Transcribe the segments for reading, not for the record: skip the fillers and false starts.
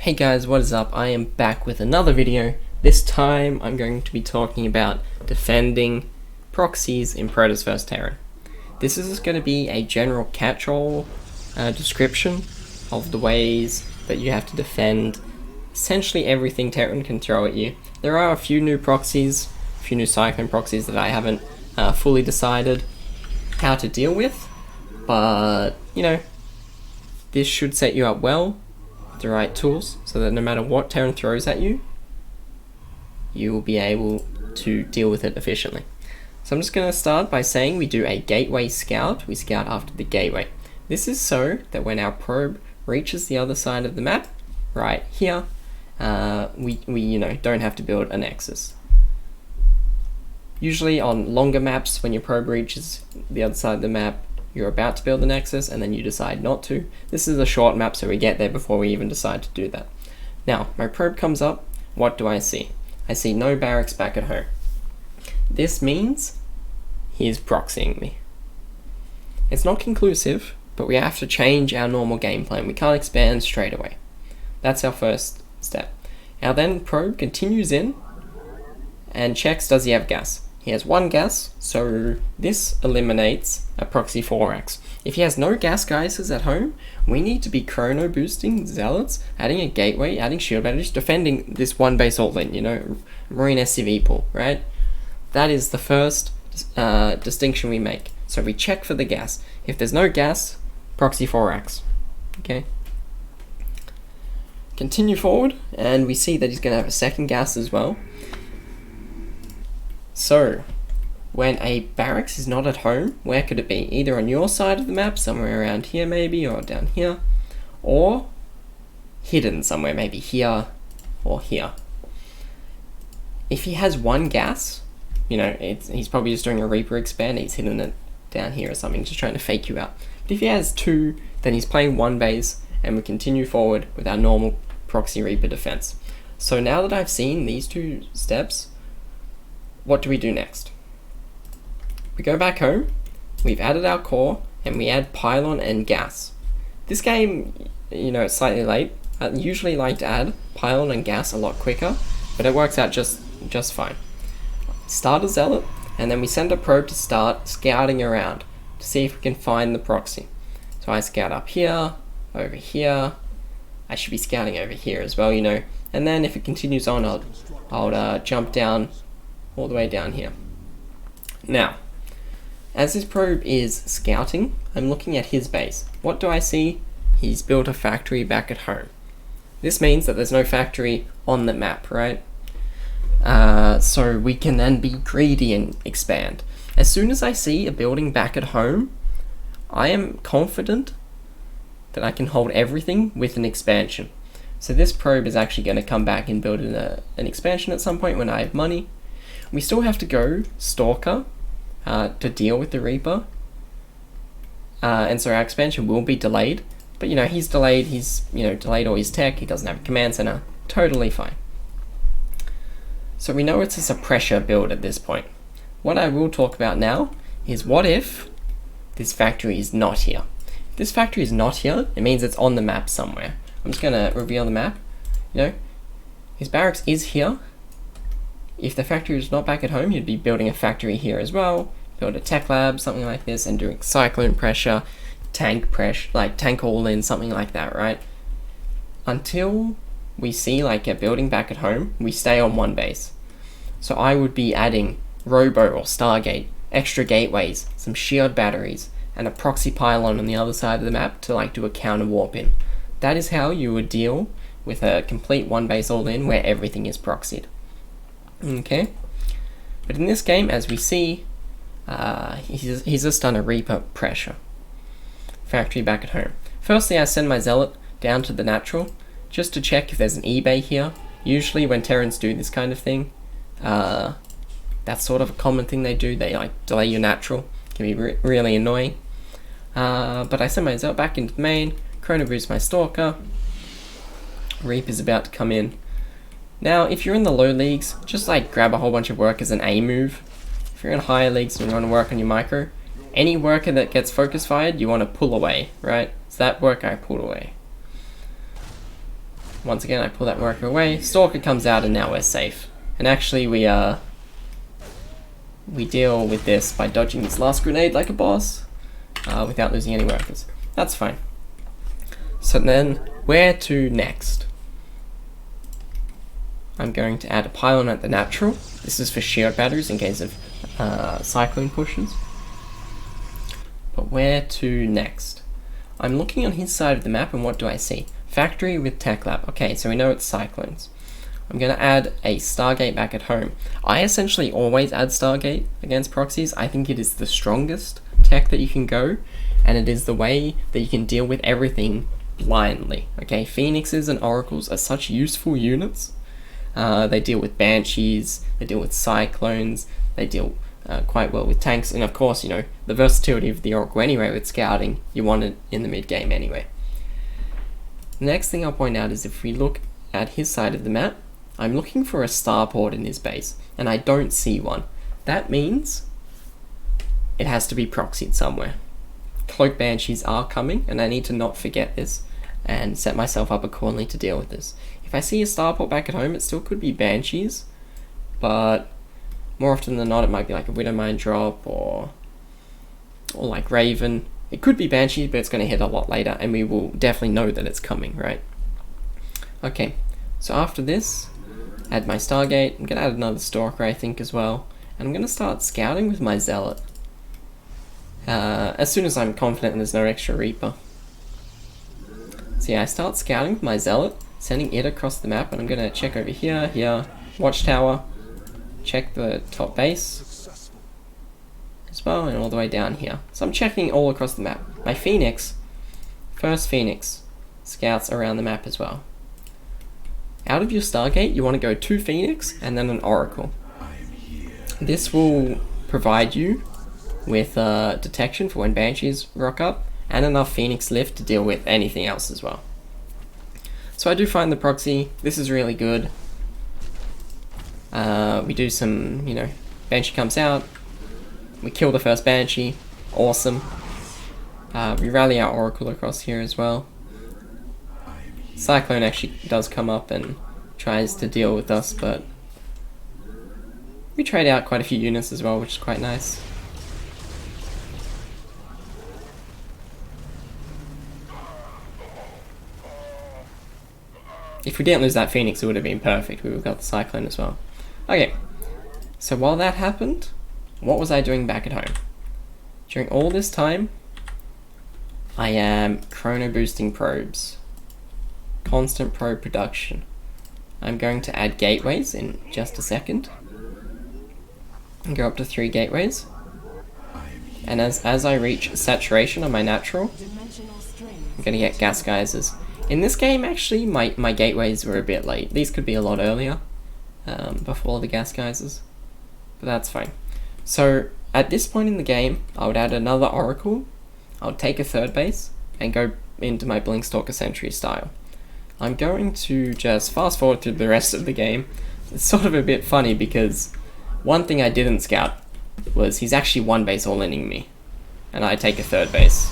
Hey guys, what is up? I am back with another video. This time I'm going to be talking about defending proxies in Protoss vs Terran. This is going to be a general catch-all description of the ways that you have to defend essentially everything Terran can throw at you. There are a few new proxies, a few new Cyclone proxies that I haven't fully decided how to deal with, but you know, this should set you up well with the right tools so that no matter what Terran throws at you, you will be able to deal with it efficiently. So I'm just going to start by saying we do a gateway scout. We scout after the gateway. This is so that when our probe reaches the other side of the map, right here, we don't have to build a nexus. Usually on longer maps, when your probe reaches the other side of the map, you're about to build the nexus and then you decide not to. This is a short map, so we get there before we even decide to do that. Now, my probe comes up. What do I see? I see no barracks back at home. This means he's proxying me. It's not conclusive, but we have to change our normal game plan. We can't expand straight away. That's our first step. Our then probe continues in and checks, does he have gas? He has one gas, so this eliminates a proxy barracks. If he has no gas geysers at home, we need to be chrono boosting zealots, adding a gateway, adding shield batteries, defending this one base all in, Marine SCV pool, right? That is the first distinction we make. So we check for the gas. If there's no gas, proxy barracks. Okay. Continue forward, and we see that he's going to have a second gas as well. So, when a barracks is not at home, where could it be? Either on your side of the map, somewhere around here maybe, or down here, or hidden somewhere, maybe here or here. If he has one gas, he's probably just doing a Reaper expand, he's hidden it down here or something, just trying to fake you out. But if he has two, then he's playing one base, and we continue forward with our normal proxy Reaper defense. So now that I've seen these two steps, what do we do next? We go back home, we've added our core, and we add pylon and gas. This game, it's slightly late. I usually like to add pylon and gas a lot quicker, but it works out just fine. Start a zealot, and then we send a probe to start scouting around to see if we can find the proxy. So I scout up here, over here. I should be scouting over here as well, And then if it continues on, I'll jump down all the way down here. Now, as this probe is scouting, I'm looking at his base. What do I see? He's built a factory back at home. This means that there's no factory on the map, right? So we can then be greedy and expand. As soon as I see a building back at home, I am confident that I can hold everything with an expansion. So this probe is actually going to come back and build an expansion at some point when I have money. We still have to go Stalker to deal with the Reaper, and so our expansion will be delayed. But he's delayed. He's delayed all his tech. He doesn't have a command center. Totally fine. So we know it's a pressure build at this point. What I will talk about now is what if this factory is not here. If this factory is not here, it means it's on the map somewhere. I'm just gonna reveal the map. His barracks is here. If the factory is not back at home, you'd be building a factory here as well, build a tech lab, something like this, and doing cyclone pressure, tank pressure, like tank all in, something like that, right? Until we see a building back at home, we stay on one base. So I would be adding robo or Stargate, extra gateways, some shield batteries, and a proxy pylon on the other side of the map to do a counter warp in. That is how you would deal with a complete one base all in where everything is proxied. Okay, but in this game, as we see, he's just done a Reaper pressure. Factory back at home. Firstly, I send my zealot down to the natural just to check if there's an eBay here. Usually when Terrans do this kind of thing, that's sort of a common thing they do. They delay your natural. It can be really annoying. But I send my zealot back into the main, chrono boost my Stalker. Reaper's about to come in. Now, if you're in the low leagues, just grab a whole bunch of work as an A move. If you're in higher leagues and you want to work on your micro, any worker that gets focus fired, you want to pull away, right? So that worker I pulled away. once again, I pull that worker away, Stalker comes out, and now we're safe. And actually, we deal with this by dodging this last grenade like a boss, without losing any workers. That's fine. So then, where to next? I'm going to add a pylon at the natural. This is for shield batteries in case of cyclone pushes. But where to next? I'm looking on his side of the map, and what do I see? Factory with tech lab. Okay, so we know it's cyclones. I'm going to add a Stargate back at home. I essentially always add Stargate against proxies. I think it is the strongest tech that you can go, and it is the way that you can deal with everything blindly. Okay, Phoenixes and Oracles are such useful units. They deal with Banshees, they deal with Cyclones, they deal quite well with tanks, and of course, you know, the versatility of the Oracle anyway with scouting, you want it in the mid game anyway. The next thing I'll point out is if we look at his side of the map, I'm looking for a starport in his base, and I don't see one. That means it has to be proxied somewhere. Cloak Banshees are coming, and I need to not forget this and set myself up accordingly to deal with this. If I see a starport back at home, it still could be Banshees, but more often than not it might be like a Widowmine drop or like Raven. It could be Banshee, but it's going to hit a lot later, and we will definitely know that it's coming, right? Okay, so after this, add my Stargate. I'm going to add another Stalker, I think, as well. And I'm going to start scouting with my Zealot. As soon as I'm confident there's no extra Reaper. So yeah, I start scouting with my Zealot, sending it across the map, and I'm going to check over here, here, Watchtower, check the top base as well, and all the way down here. So I'm checking all across the map. My first Phoenix, scouts around the map as well. Out of your Stargate, you want to go 2 Phoenix and then an Oracle. This will provide you with detection for when Banshees rock up, and enough Phoenix lift to deal with anything else as well. So I do find the Proxy, this is really good. We do some, you know, Banshee comes out, we kill the first Banshee, awesome. We rally our Oracle across here as well. Cyclone actually does come up and tries to deal with us, but we trade out quite a few units as well, which is quite nice. If we didn't lose that Phoenix, it would have been perfect. We would have got the Cyclone as well. Okay, so while that happened, what was I doing back at home? During all this time, I am chrono boosting probes. Constant probe production. I'm going to add gateways in just a second. And go up to 3 gateways. And as I reach saturation on my natural, I'm going to get gas geysers. In this game, actually, my gateways were a bit late. These could be a lot earlier, before the gas geysers, but that's fine. So, at this point in the game, I would add another Oracle, I would take a 3rd base, and go into my Blinkstalker Sentry style. I'm going to just fast forward through the rest of the game. It's sort of a bit funny because one thing I didn't scout was he's actually 1 base all-inning me, and I take a 3rd base,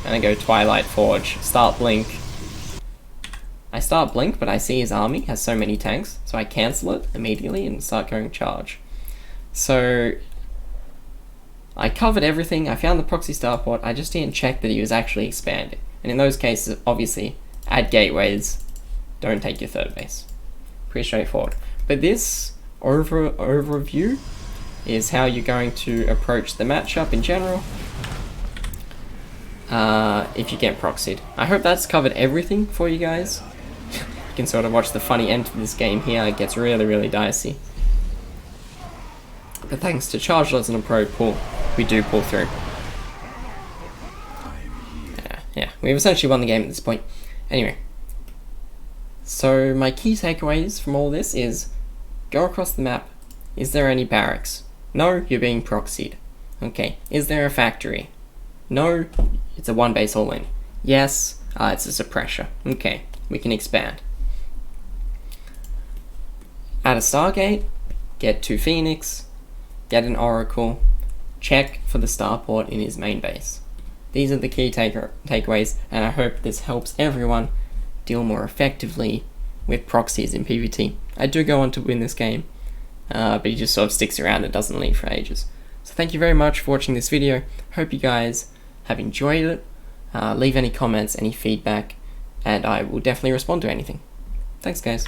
and I go Twilight Forge, start Blink. I start Blink, but I see his army has so many tanks, so I cancel it immediately and start going charge. So I covered everything, I found the proxy starport, I just didn't check that he was actually expanding. And in those cases, obviously, add gateways, don't take your 3rd base. Pretty straightforward. But this overview is how you're going to approach the matchup in general. If you get proxied. I hope that's covered everything for you guys. You can sort of watch the funny end to this game here. It gets really, really dicey. But thanks to Chargeless and a Pro pull, we do pull through. Yeah, we've essentially won the game at this point. Anyway. So my key takeaways from all this is, go across the map. Is there any barracks? No, you're being proxied. Okay, is there a factory? No, it's a 1 base all in. Yes, it's a suppressor. Okay, we can expand. Add a Stargate, get 2 Phoenix, get an Oracle, check for the starport in his main base. These are the key takeaways, and I hope this helps everyone deal more effectively with Proxies in PvT. I do go on to win this game, but he just sort of sticks around and doesn't leave for ages. So thank you very much for watching this video. Hope you guys have enjoyed it. Leave any comments, any feedback, and I will definitely respond to anything. Thanks guys.